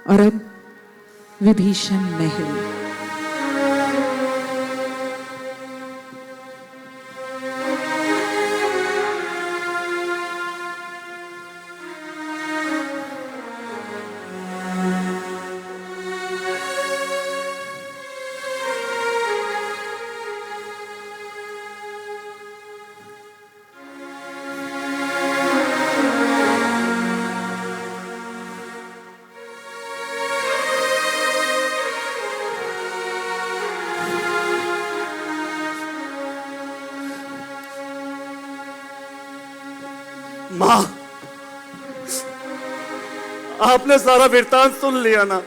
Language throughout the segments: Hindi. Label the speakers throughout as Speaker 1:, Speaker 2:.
Speaker 1: और अब विभीषण महल।
Speaker 2: मां, आपने सारा वृत्तांत सुन लिया ना।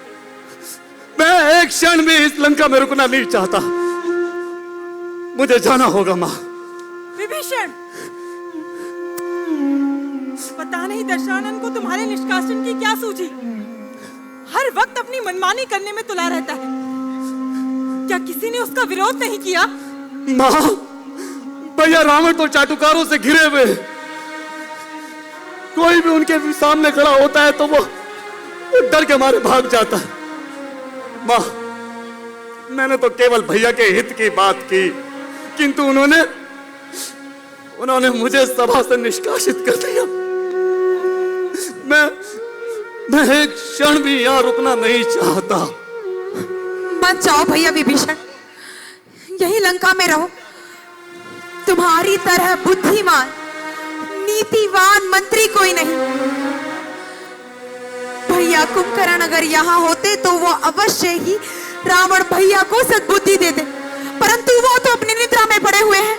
Speaker 2: मैं एक क्षण भी इस लंका में रुकना नहीं चाहता। मुझे जाना होगा मां।
Speaker 3: विभीषण, पता नहीं दशानन को तुम्हारे निष्कासन की क्या सूझी। हर वक्त अपनी मनमानी करने में तुला रहता है। क्या किसी ने उसका विरोध नहीं किया?
Speaker 2: मां, भैया रावण तो चाटुकारों से घिरे हुए। कोई भी उनके सामने खड़ा होता है तो वो डर के मारे भाग जाता है। मां, मैंने तो केवल भैया के हित की बात की, किंतु उन्होंने मुझे सभा से निष्कासित कर दिया। मैं एक क्षण भी यहां रुकना नहीं चाहता।
Speaker 4: मत जाओ भैया विभीषण, यही लंका में रहो। तुम्हारी तरह बुद्धिमान नीतिवान मंत्री कोई नहीं। भैया कुंभकर्ण अगर यहाँ होते तो वो अवश्य ही रावण भैया को सद्बुद्धि देते, परंतु वो तो अपनी निद्रा में पड़े हुए हैं।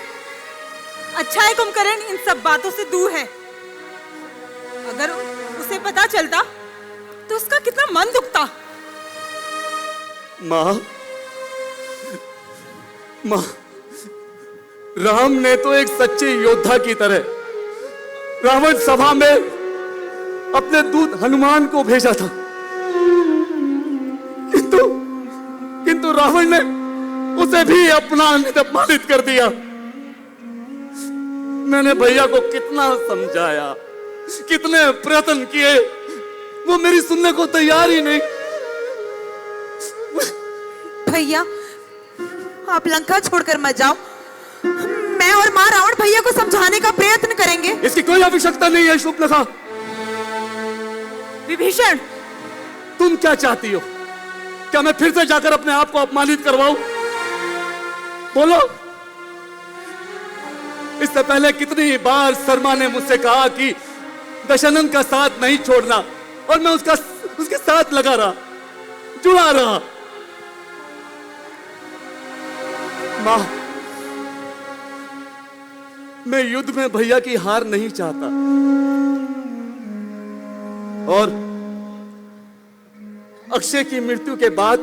Speaker 3: अच्छा है कुंभकर्ण इन सब बातों से दूर है। अगर उसे पता चलता तो उसका कितना मन दुखता।
Speaker 2: मां, राम ने तो एक सच्चे योद्धा की तरह रावण सभा में अपने दूत हनुमान को भेजा था, किंतु रावण ने उसे भी अपमानित कर दिया। मैंने भैया को कितना समझाया, कितने प्रयत्न किए, वो मेरी सुनने को तैयार ही नहीं।
Speaker 4: भैया आप लंका छोड़कर मत जाओ। मैं और मां रावण भैया को समझाने का प्रयत्न करेंगे।
Speaker 2: इसकी कोई आवश्यकता नहीं है शूर्पणखा।
Speaker 3: विभीषण,
Speaker 2: तुम क्या चाहती हो? क्या मैं फिर से जाकर अपने आप को अपमानित करवाऊं? बोलो। इससे पहले कितनी बार शर्मा ने मुझसे कहा कि दशानन का साथ नहीं छोड़ना, और मैं उसके साथ लगा रहा, जुड़ा रहा। मां, मैं युद्ध में भैया की हार नहीं चाहता, और अक्षय की मृत्यु के बाद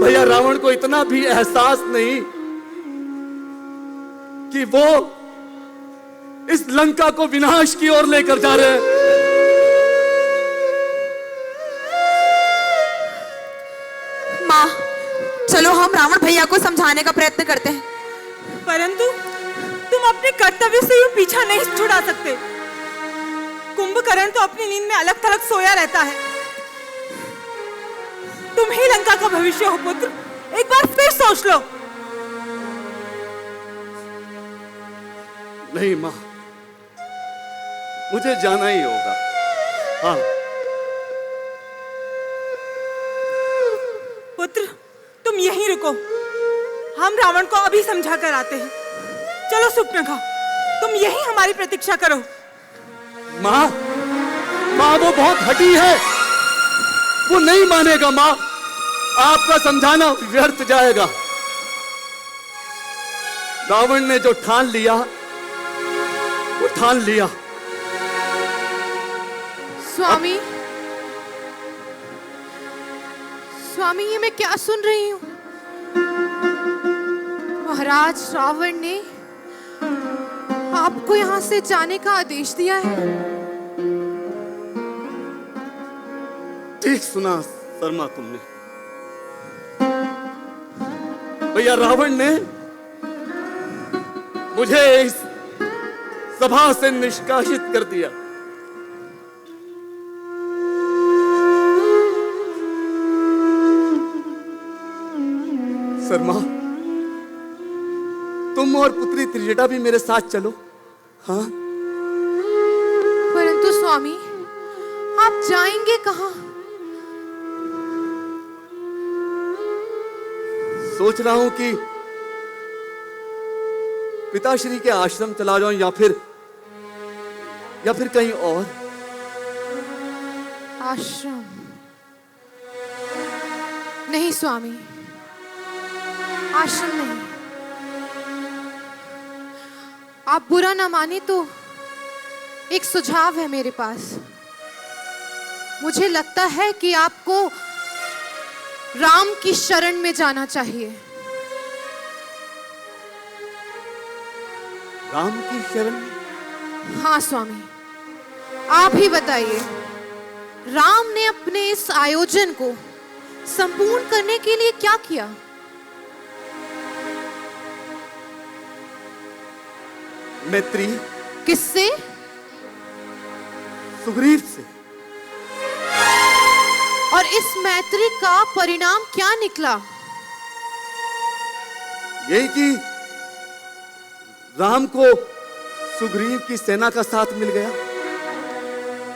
Speaker 2: भैया रावण को इतना भी एहसास नहीं कि वो इस लंका को विनाश की ओर लेकर जा रहे हैं।
Speaker 4: मां, चलो हम रावण भैया को समझाने का प्रयत्न करते हैं।
Speaker 3: परंतु तुम अपने कर्तव्य से यूं पीछा नहीं छुड़ा सकते। कुंभकर्ण तो अपनी नींद में अलग थलग सोया रहता है। तुम ही लंका का भविष्य हो पुत्र, एक बार फिर सोच लो।
Speaker 2: नहीं मां, मुझे जाना ही होगा। हाँ
Speaker 3: पुत्र, तुम यहीं रुको, हम रावण को अभी समझा कर आते हैं। चलो शूर्पणखा, तुम यहीं हमारी प्रतीक्षा करो।
Speaker 2: मां, वो बहुत हठी है, वो नहीं मानेगा। मां, आपका समझाना व्यर्थ जाएगा। रावण ने जो ठान लिया वो ठान लिया।
Speaker 5: स्वामी, ये मैं क्या सुन रही हूँ? महाराज रावण ने आपको यहाँ से जाने का आदेश दिया है।
Speaker 2: ठीक सुना शर्मा तुमने। भैया रावण ने मुझे इस सभा से निष्कासित कर दिया। शर्मा, तुम और पुत्री त्रिजटा भी मेरे साथ चलो। हाँ,
Speaker 5: परंतु स्वामी, आप जाएंगे कहाँ?
Speaker 2: सोच रहा हूं कि पिताश्री के आश्रम चला जाऊं या फिर कहीं और।
Speaker 5: आश्रम? नहीं स्वामी, आश्रम नहीं। आप बुरा ना माने तो एक सुझाव है मेरे पास। मुझे लगता है कि आपको राम की शरण में जाना चाहिए।
Speaker 2: राम की शरण?
Speaker 5: हाँ स्वामी, आप ही बताइए, राम ने अपने इस आयोजन को संपूर्ण करने के लिए क्या किया?
Speaker 2: मैत्री।
Speaker 5: किससे?
Speaker 2: सुग्रीव से।
Speaker 5: और इस मैत्री का परिणाम क्या निकला?
Speaker 2: यही कि राम को सुग्रीव की सेना का साथ मिल गया।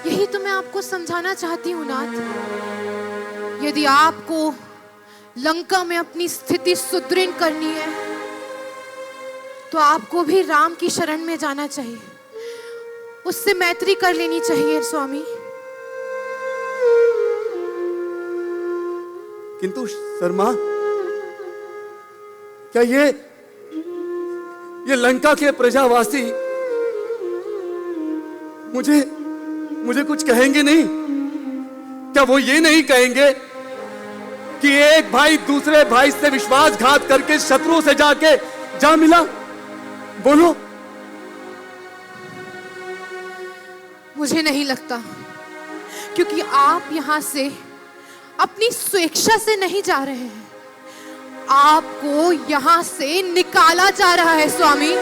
Speaker 5: यही तो मैं आपको समझाना चाहती हूँ नाथ। यदि आपको लंका में अपनी स्थिति सुदृढ़ करनी है तो आपको भी राम की शरण में जाना चाहिए, उससे मैत्री कर लेनी चाहिए स्वामी।
Speaker 2: किंतु शर्मा, क्या ये लंका के प्रजावासी मुझे कुछ कहेंगे नहीं? क्या वो ये नहीं कहेंगे कि एक भाई दूसरे भाई से विश्वासघात करके शत्रु से जाके जा मिला? बोलो।
Speaker 5: मुझे नहीं लगता, क्योंकि आप यहां से अपनी स्वेच्छा से नहीं जा रहे हैं, आपको यहां से निकाला जा रहा है स्वामी।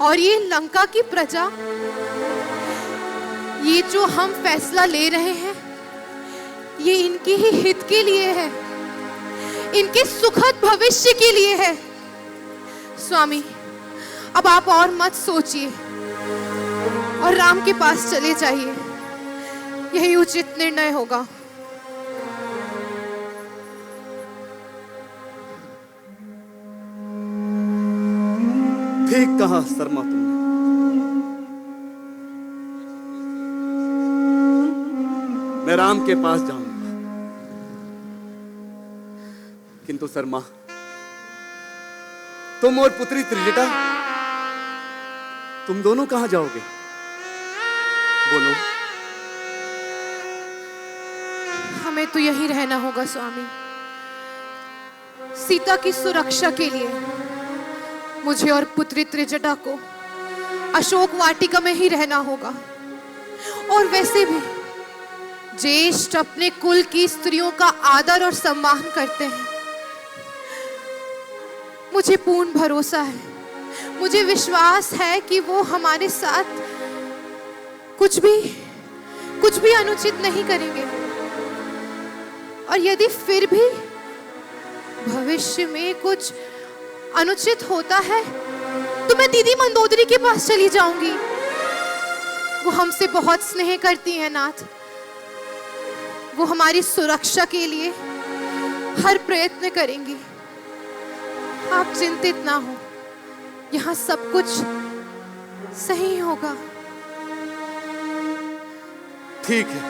Speaker 5: और ये लंका की प्रजा, ये जो हम फैसला ले रहे हैं, ये इनके ही हित के लिए है, इनके सुखद भविष्य के लिए है। स्वामी, अब आप और मत सोचिए और राम के पास चले जाइए, यही उचित निर्णय होगा।
Speaker 2: ठीक कहा शर्मा तुमने। मैं राम के पास जाऊंगा। किंतु शर्मा, तुम और पुत्री त्रिजटा, तुम दोनों कहां जाओगे? बोलो।
Speaker 5: हमें तो यही रहना होगा स्वामी। सीता की सुरक्षा के लिए मुझे और पुत्री त्रिजटा को अशोक वाटिका में ही रहना होगा। और वैसे भी ज्येष्ठ अपने कुल की स्त्रियों का आदर और सम्मान करते हैं। मुझे पूर्ण भरोसा है, मुझे विश्वास है कि वो हमारे साथ कुछ भी अनुचित नहीं करेंगे। और यदि फिर भी भविष्य में कुछ अनुचित होता है तो मैं दीदी मंदोदरी के पास चली जाऊंगी। वो हमसे बहुत स्नेह करती हैं नाथ। वो हमारी सुरक्षा के लिए हर प्रयत्न करेंगी। आप चिंतित ना हो, यहाँ सब कुछ सही होगा।
Speaker 2: ठीक है,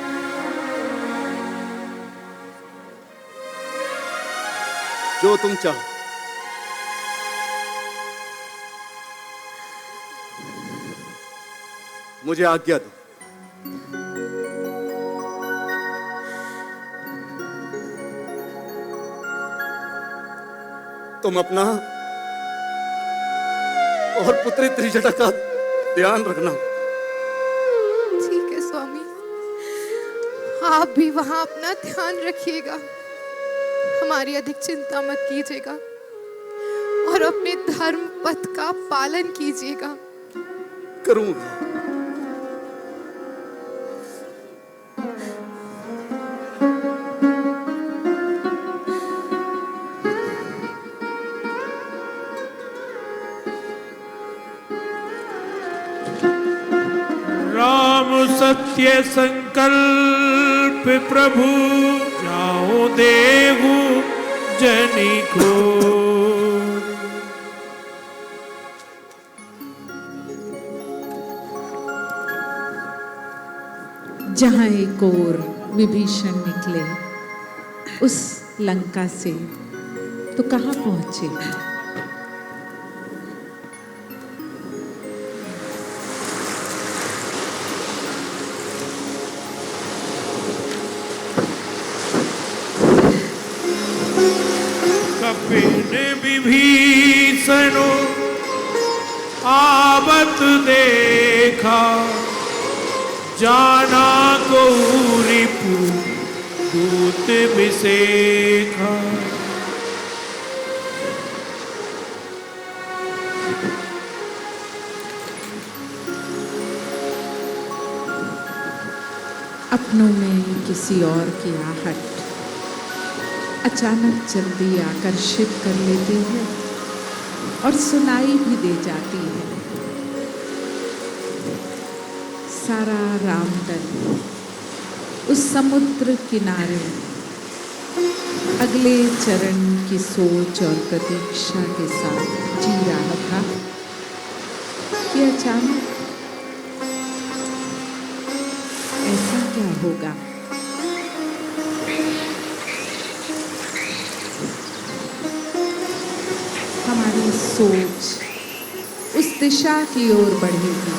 Speaker 2: जो तुम चाहो। मुझे आज्ञा दो। तुम अपना और पुत्री त्रिजटा का ध्यान रखना।
Speaker 5: ठीक है स्वामी, आप भी वहां अपना ध्यान रखिएगा, हमारी अधिक चिंता मत कीजिएगा और अपने धर्म पथ का पालन कीजिएगा।
Speaker 2: करूंगा।
Speaker 6: सत्य संकल्प प्रभु जाओ देहु जनी को।
Speaker 1: जहां एक और विभीषण निकले उस लंका से तो कहां पहुंचे।
Speaker 6: कपिन विभीषण आवत देखा, जाना को रिपु दूत विसेखा।
Speaker 1: अपनों में किसी और की आहट अचानक जल्दी आकर्षित कर लेती है और सुनाई भी दे जाती है। सारा रामदल उस समुद्र किनारे अगले चरण की सोच और प्रतीक्षा के साथ जी रहा था कि अचानक ऐसा क्या होगा। हमारी सोच उस दिशा की ओर बढ़ेगी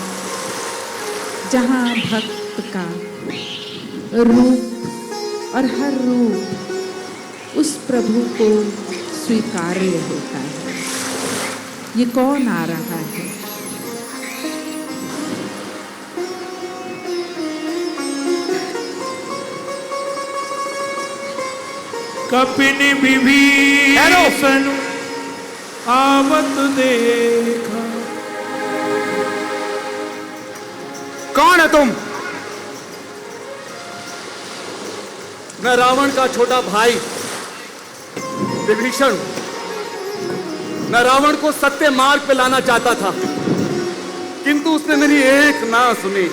Speaker 1: जहां भक्त का रूप और हर रूप उस प्रभु को स्वीकार्य होता है। ये कौन आ रहा है?
Speaker 6: कपिन विभीषण आवत देखा।
Speaker 2: कौन है तुम? मैं रावण का छोटा भाई विभीषण। मैं रावण को सत्य मार्ग पे लाना चाहता था, किंतु उसने मेरी एक ना सुनी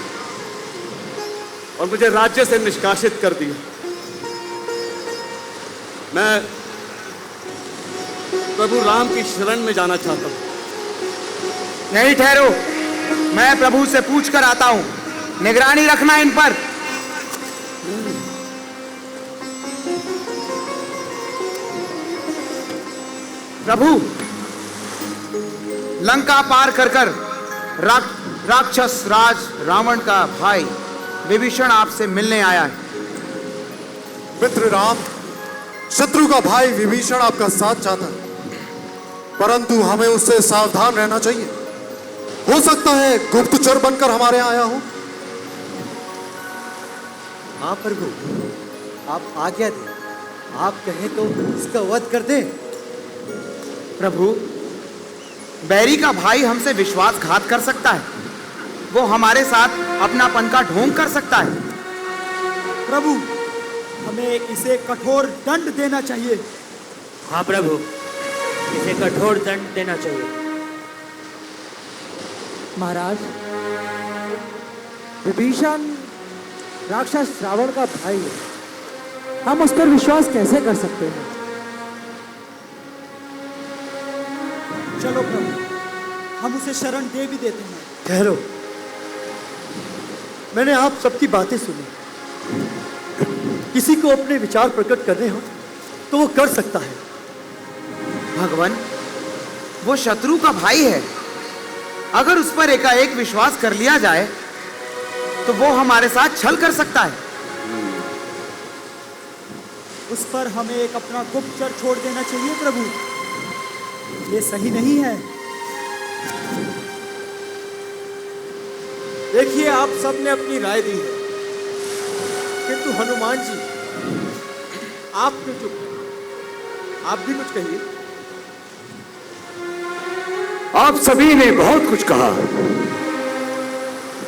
Speaker 2: और मुझे राज्य से निष्कासित कर दिया। मैं प्रभु राम की शरण में जाना चाहता हूं।
Speaker 7: नहीं, ठहरो, मैं प्रभु से पूछ कर आता हूं। निगरानी रखना इन पर। प्रभु, लंका पार कर कर राक्षस राज रावण का भाई विभीषण आपसे मिलने आया है।
Speaker 8: मित्र राम, शत्रु का भाई विभीषण आपका साथ चाहता है, परंतु हमें उससे सावधान रहना चाहिए। हो सकता है गुप्तचर बनकर हमारे यहाँ आया हो।
Speaker 9: हाँ प्रभु, आप आज्ञा दें। आप कहें तो इसका वध कर दें।
Speaker 7: प्रभु, बैरी का भाई हमसे विश्वासघात कर सकता है। वो हमारे साथ अपनापन का ढोंग कर सकता है।
Speaker 9: प्रभु, हमें इसे कठोर दंड देना चाहिए।
Speaker 10: हाँ प्रभु, इसे कठोर दंड देना चाहिए।
Speaker 9: महाराज, विभीषण राक्षस रावण का भाई है, हम उस पर विश्वास कैसे कर सकते हैं? चलो प्रभु, हम उसे शरण दे भी देते हैं। ठहरो, मैंने आप सबकी बातें सुनी। किसी को अपने विचार प्रकट करने हो तो वो कर सकता है।
Speaker 7: भगवान, वो शत्रु का भाई है। अगर उस पर एकाएक विश्वास कर लिया जाए तो वो हमारे साथ छल कर सकता है।
Speaker 9: उस पर हमें एक अपना गुप्तचर छोड़ देना चाहिए प्रभु। ये सही नहीं है। देखिए, आप सब ने अपनी राय दी है, किंतु हनुमान जी, आप क्यों चुप? आप भी कुछ कहिए।
Speaker 2: आप सभी ने बहुत कुछ कहा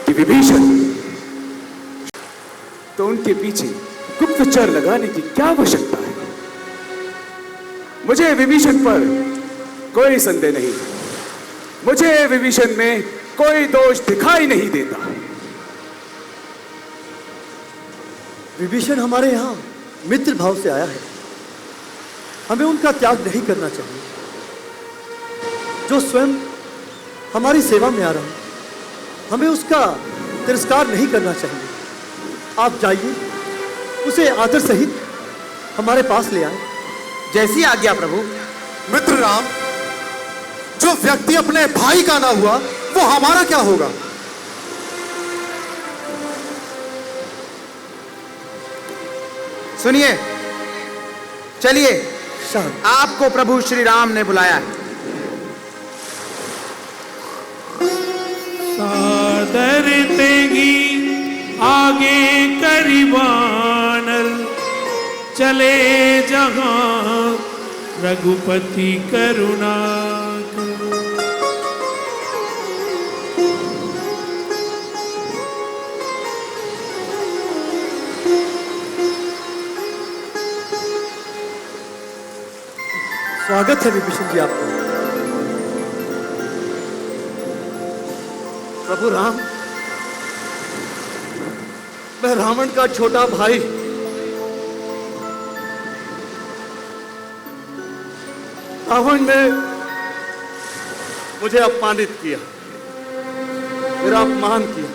Speaker 2: कि विभीषण, तो उनके पीछे गुप्तचर लगाने की क्या आवश्यकता है? मुझे विभीषण पर कोई संदेह नहीं। मुझे विभीषण में कोई दोष दिखाई नहीं देता।
Speaker 9: विभीषण हमारे यहाँ मित्र भाव से आया है, हमें उनका त्याग नहीं करना चाहिए। जो स्वयं हमारी सेवा में आ रहा है, हमें उसका तिरस्कार नहीं करना चाहिए। आप जाइए, उसे आदर सहित हमारे पास ले आए।
Speaker 7: जैसी आज्ञा प्रभु।
Speaker 8: मित्र राम, जो व्यक्ति अपने भाई का ना हुआ वो हमारा क्या होगा?
Speaker 7: सुनिए, चलिए,
Speaker 9: शांत।
Speaker 7: आपको प्रभु श्री राम ने बुलाया है।
Speaker 6: सादर तेगी आगे करीबानल, चले जहां रघुपति करुणा।
Speaker 9: स्वागत है विभीषण जी आपका।
Speaker 2: प्रभु राम, मैं रावण का छोटा भाई, रावण ने मुझे अपमानित किया, मेरा अपमान किया।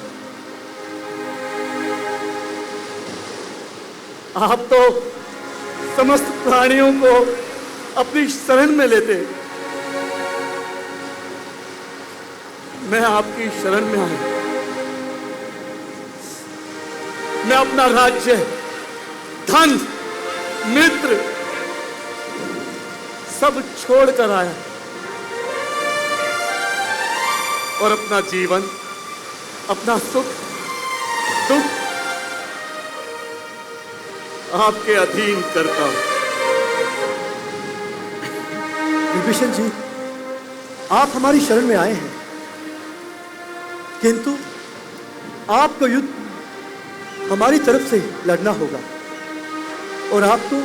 Speaker 2: आप तो समस्त प्राणियों को अपनी शरण में लेते, मैं आपकी शरण में आया। मैं अपना राज्य, धन, मित्र सब छोड़कर आया और अपना जीवन, अपना सुख दुख आपके अधीन करता हूं।
Speaker 9: विभीषण जी, आप हमारी शरण में आए हैं, किंतु आपको युद्ध हमारी तरफ से लड़ना होगा और आपको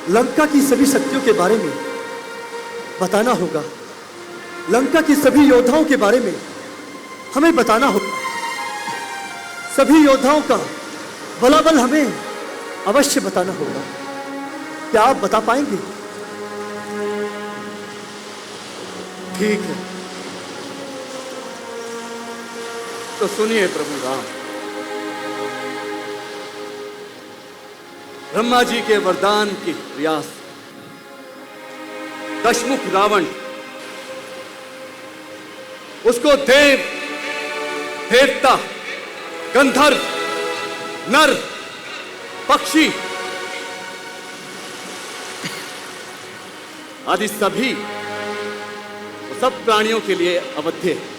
Speaker 9: लंका की सभी शक्तियों के बारे में बताना होगा। लंका की सभी योद्धाओं के बारे में हमें बताना होगा। सभी योद्धाओं का बलाबल हमें अवश्य बताना होगा। क्या आप बता पाएंगे?
Speaker 2: ठीक है, तो सुनिए प्रभु राम। ब्रह्मा जी के वरदान की प्रयास दशमुख रावण, उसको देव, देवता, गंधर्व, नर, पक्षी आदि सभी सब प्राणियों के लिए अवध्य है।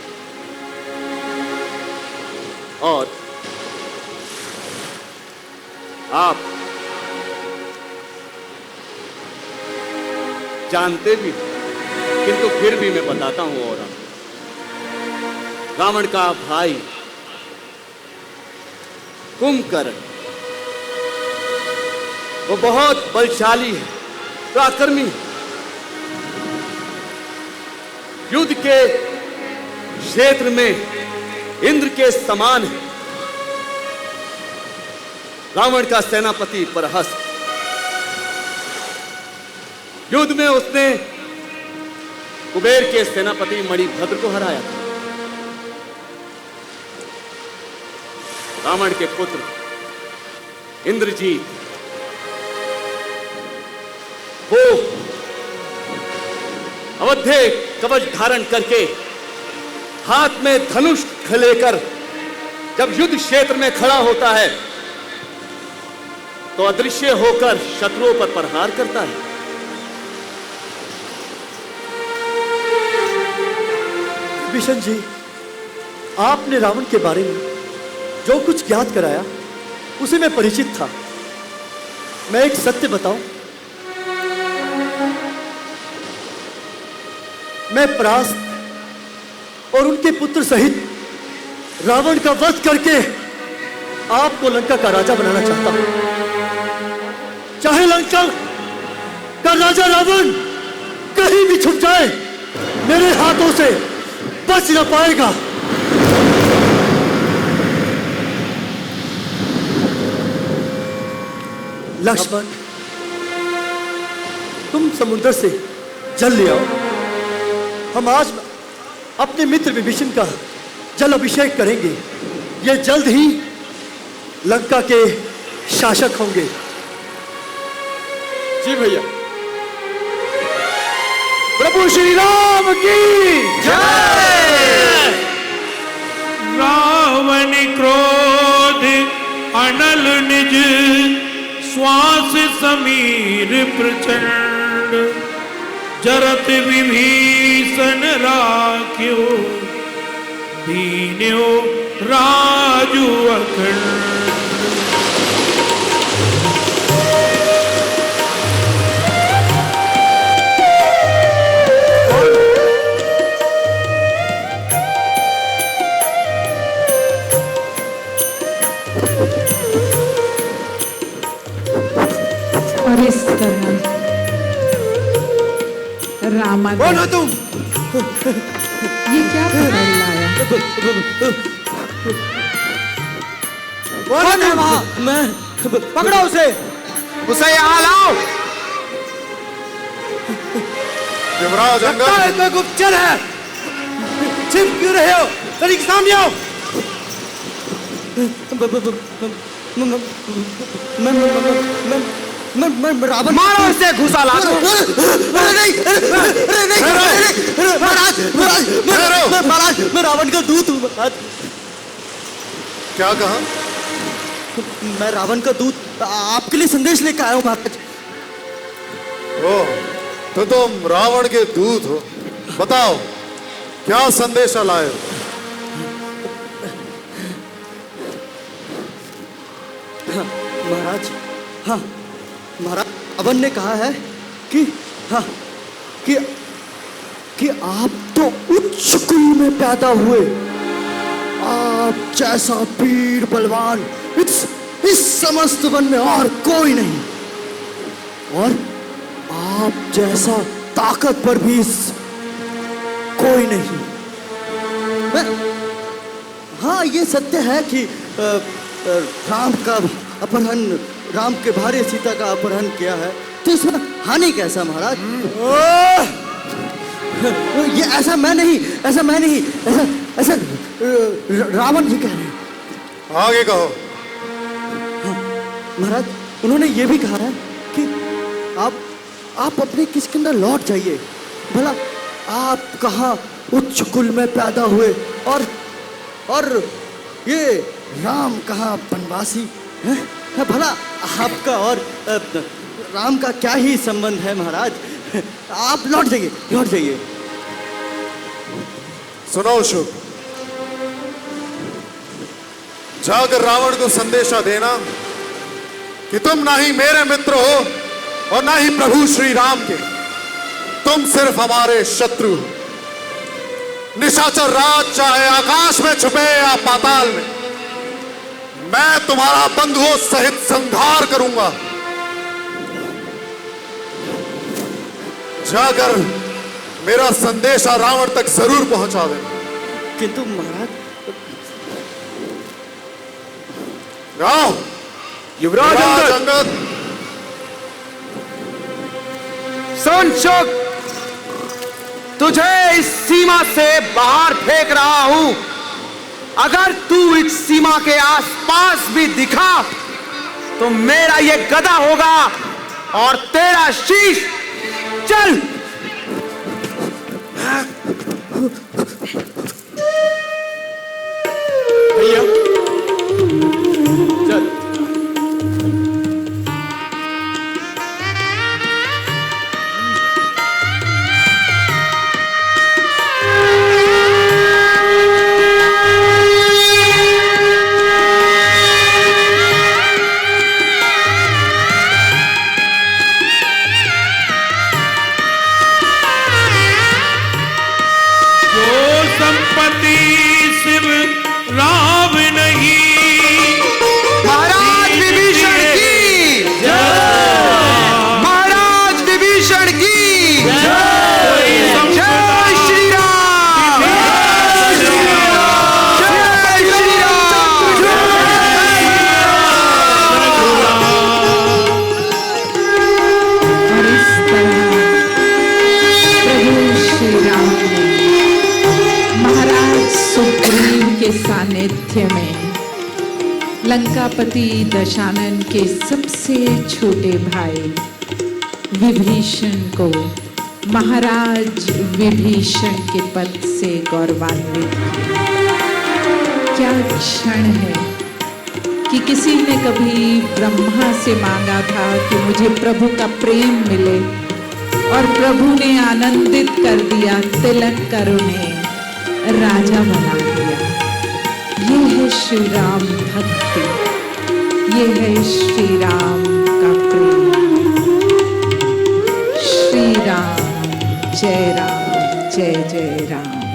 Speaker 2: और आप जानते भी, किंतु फिर भी मैं बताता हूं। और रावण का भाई कुंभकर्ण, वो बहुत बलशाली है, पराक्रमी है। युद्ध के क्षेत्र में इंद्र के समान है। रावण का सेनापति प्रहस्त, युद्ध में उसने कुबेर के सेनापति मणिभद्र को हराया था। रावण के पुत्र इंद्रजीत, वो अवध्य कवच धारण करके हाथ में धनुष लेकर जब युद्ध क्षेत्र में खड़ा होता है तो अदृश्य होकर शत्रुओं पर प्रहार करता है।
Speaker 9: विभीषण जी, आपने रावण के बारे में जो कुछ ज्ञात कराया उसे मैं परिचित था। मैं एक सत्य बताऊं, मैं परास्त और उनके पुत्र सहित रावण का वध करके आपको लंका का राजा बनाना चाहता हूं। चाहे लंका का राजा रावण कहीं भी छुप जाए, मेरे हाथों से बच न पाएगा। लक्ष्मण, तुम समुद्र से जल ले आओ। हम आज अपने मित्र विभीषण का जल अभिषेक करेंगे। ये जल्द ही लंका के शासक होंगे।
Speaker 2: जी भैया। प्रभु श्री राम की जय।
Speaker 6: रावण क्रोध अनल निज, श्वास समीर प्रचंड, जरत विभीषण राख्यो, दीन्यो राजू अखंड।
Speaker 1: और इस तरह रामा
Speaker 9: कौन हो तुम?
Speaker 1: ये क्या पकड़ लाया?
Speaker 9: कौन है वहां? मैं पकड़ो उसे।
Speaker 7: उसे यहाँ लाओ।
Speaker 8: युवराज
Speaker 9: लगता है
Speaker 8: अंगद,
Speaker 9: कोई गुप्तचर है। छिप क्यों रहे हो? तनिक सामने आओ। मैं रावण।
Speaker 7: मारो इसे, घुसा ला दो।
Speaker 9: महाराज, मैं रावण का दूत हूँ महाराज।
Speaker 8: क्या कहा?
Speaker 9: मैं रावण का दूत आपके लिए संदेश लेकर आया हूँ महाराज।
Speaker 8: ओ, तो तुम रावण के दूत हो। बताओ, क्या संदेशा लाए हो?
Speaker 9: हाँ, महाराज। हाँ महाराज, रावण ने कहा है कि हाँ कि आप तो उच्च कुल में पैदा हुए। आप जैसा वीर बलवान इस समस्त वन में और कोई नहीं, और आप जैसा ताकतवर भी कोई नहीं। हाँ, ये सत्य है कि राम का अपहरण, राम के भार्य सीता का अपहरण किया है, तो इसमें हानि कैसा महाराज? ये ऐसा मैं नहीं, ऐसा रावण जी कह रहे हैं।
Speaker 8: आगे कहो।
Speaker 9: हाँ, महाराज, उन्होंने ये भी कहा है कि आप अपने किष्किंधा लौट जाइए। भला आप कहाँ उच्च कुल में पैदा हुए, और ये राम कहाँ वनवासी है? भला आपका और राम का क्या ही संबंध है महाराज? आप लौट जाइए।
Speaker 8: सुनो शुभ, जाकर रावण को संदेशा देना कि तुम ना ही मेरे मित्र हो और ना ही प्रभु श्री राम के। तुम सिर्फ हमारे शत्रु हो। निशाचर राज चाहे आकाश में छुपे या पाताल में, मैं तुम्हारा बंधुओं सहित संहार करूंगा। जाकर मेरा संदेशा रावण तक जरूर पहुंचा देना।
Speaker 9: किंतु महाराज,
Speaker 8: जाओ।
Speaker 2: युवराज अंगद, सुन शुभ, तुझे इस सीमा से बाहर फेंक रहा हूं। अगर तू इस सीमा के आसपास भी दिखा तो मेरा ये गदा होगा और तेरा शीश। चल। भैया चल।
Speaker 1: लंकापति दशानन के सबसे छोटे भाई विभीषण को महाराज विभीषण के पद से गौरवान्वित किया। क्या क्षण है कि किसी ने कभी ब्रह्मा से मांगा था कि मुझे प्रभु का प्रेम मिले, और प्रभु ने आनंदित कर दिया, तिलक कर उन्हें राजा बना दिया। ये है श्री राम भक्ति, ये है श्री राम का प्रेम। श्री राम, जय जय राम।